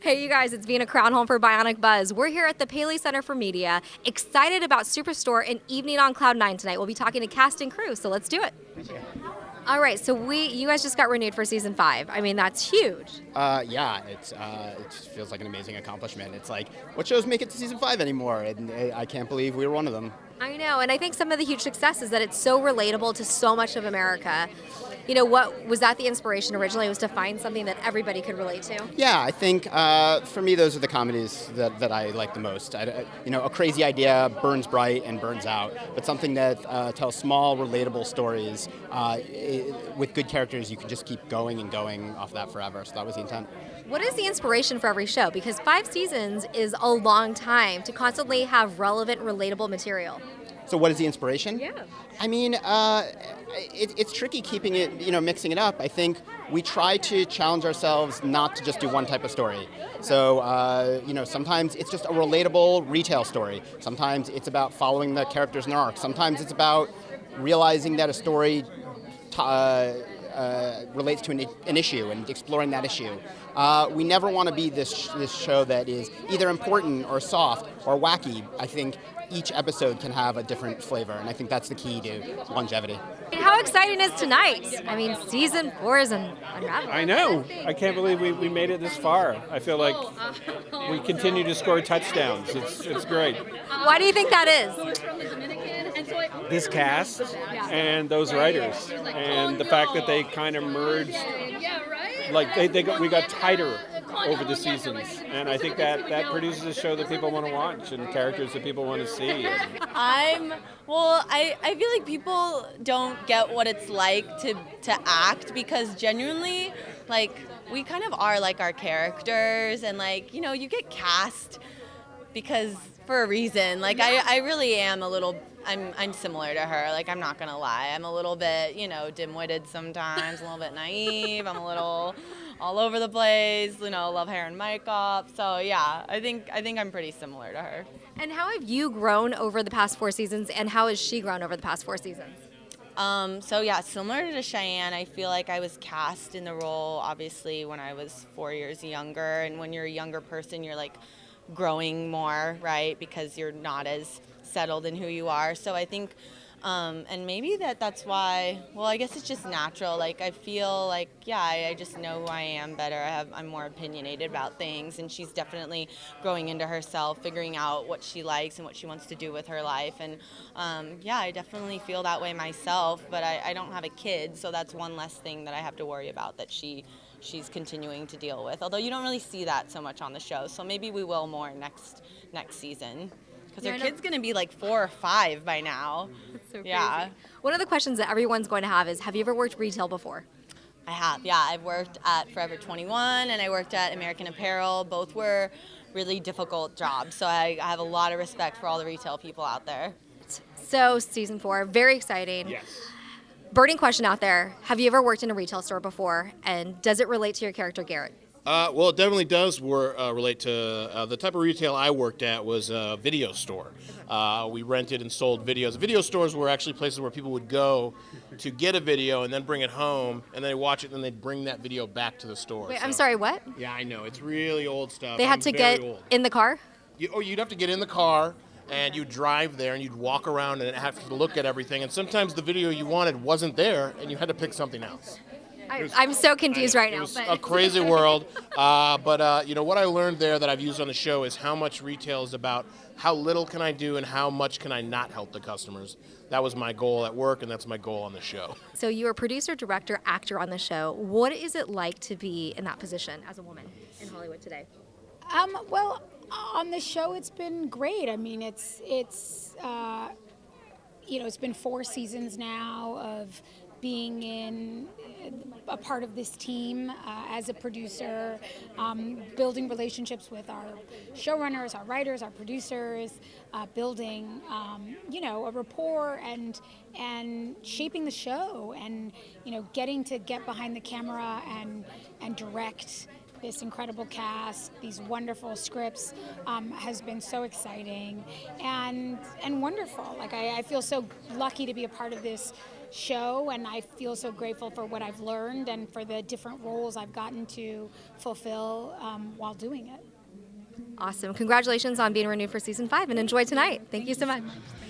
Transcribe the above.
Hey, you guys, it's Veena Crownholm for Bionic Buzz. We're here at the Paley Center for Media, excited about Superstore and Evening on Cloud 9 tonight. We'll be talking to cast and crew, so let's do it. All right, so you guys just got renewed for season 5. I mean, that's huge. Yeah, it feels like an amazing accomplishment. It's like, what shows make it to season 5 anymore? And I can't believe we were one of them. I know, and I think some of the huge success is that it's so relatable to so much of America. You know, what was that the inspiration originally, was to find something that everybody could relate to? Yeah, I think for me, those are the comedies that I like the most. A crazy idea burns bright and burns out, but something that tells small, relatable stories with good characters, you can just keep going and going off that forever. So that was the intent. What is the inspiration for every show? Because 5 seasons is a long time to constantly have relevant, relatable material. So what is the inspiration? Yeah. I mean, it's tricky keeping it, mixing it up. I think we try to challenge ourselves not to just do one type of story. So, sometimes it's just a relatable retail story. Sometimes it's about following the characters in their arc. Sometimes it's about realizing that a story relates to an issue and exploring that issue. We never want to be this show that is either important or soft or wacky. I think each episode can have a different flavor, and I think that's the key to longevity. How exciting is tonight? I mean, season 4 is unraveling. I know. I can't believe we made it this far. I feel like we continue to score touchdowns. It's great. Why do you think that is? This cast and those writers, and the fact that they kind of merged, like we got tighter over the seasons, and I think that produces a show that people want to watch and characters that people want to see. I feel like people don't get what it's like to act, because genuinely, like, we kind of are like our characters, and you get cast because for a reason. Like, I really am a little, I'm similar to her. Like, I'm not gonna lie, I'm a little bit, dim-witted sometimes, a little bit naive. I'm a little all over the place, love hair and makeup. So yeah, I think I'm pretty similar to her. And how have you grown over the past 4 seasons, and how has she grown over the past 4 seasons? Similar to Cheyenne, I feel like I was cast in the role, obviously, when I was 4 years younger. And when you're a younger person, you're like growing more, right? Because you're not as settled in who you are. So I think, and maybe that's why, well, I guess it's just natural. Like, I feel like, I just know who I am better. I'm more opinionated about things, and she's definitely growing into herself, figuring out what she likes and what she wants to do with her life. And I definitely feel that way myself, but I don't have a kid, so that's one less thing that I have to worry about that she's continuing to deal with. Although you don't really see that so much on the show, so maybe we will more next season. Because her kid's going to be like 4 or 5 by now. That's so crazy. Yeah. One of the questions that everyone's going to have is, have you ever worked retail before? I have, yeah. I've worked at Forever 21 and I worked at American Apparel. Both were really difficult jobs, so I have a lot of respect for all the retail people out there. So, season 4, very exciting. Yes. Burning question out there, have you ever worked in a retail store before, and does it relate to your character, Garrett? Well, it definitely does relate to the type of retail I worked at was a video store. We rented and sold videos. Video stores were actually places where people would go to get a video and then bring it home, and they watch it, and then they'd bring that video back to the store. Wait, I'm sorry, what? Yeah, I know. It's really old stuff. They had to get in the car? You'd have to get in the car, and you'd drive there, and you'd walk around and have to look at everything. And sometimes the video you wanted wasn't there, and you had to pick something else. I'm so confused right now. It was a crazy world, but what I learned there that I've used on the show is how much retail is about how little can I do and how much can I not help the customers. That was my goal at work, and that's my goal on the show. So you are producer, director, actor on the show. What is it like to be in that position as a woman in Hollywood today? Well, on the show, it's been great. I mean, it's been 4 seasons now of being a part of this team as a producer, building relationships with our showrunners, our writers, our producers, building a rapport and shaping the show, and getting to get behind the camera and direct this incredible cast, these wonderful scripts, has been so exciting and wonderful. Like, I feel so lucky to be a part of this show, and I feel so grateful for what I've learned and for the different roles I've gotten to fulfill while doing it. Awesome. Congratulations on being renewed for season 5, and enjoy tonight. Thank you so much. Thank you.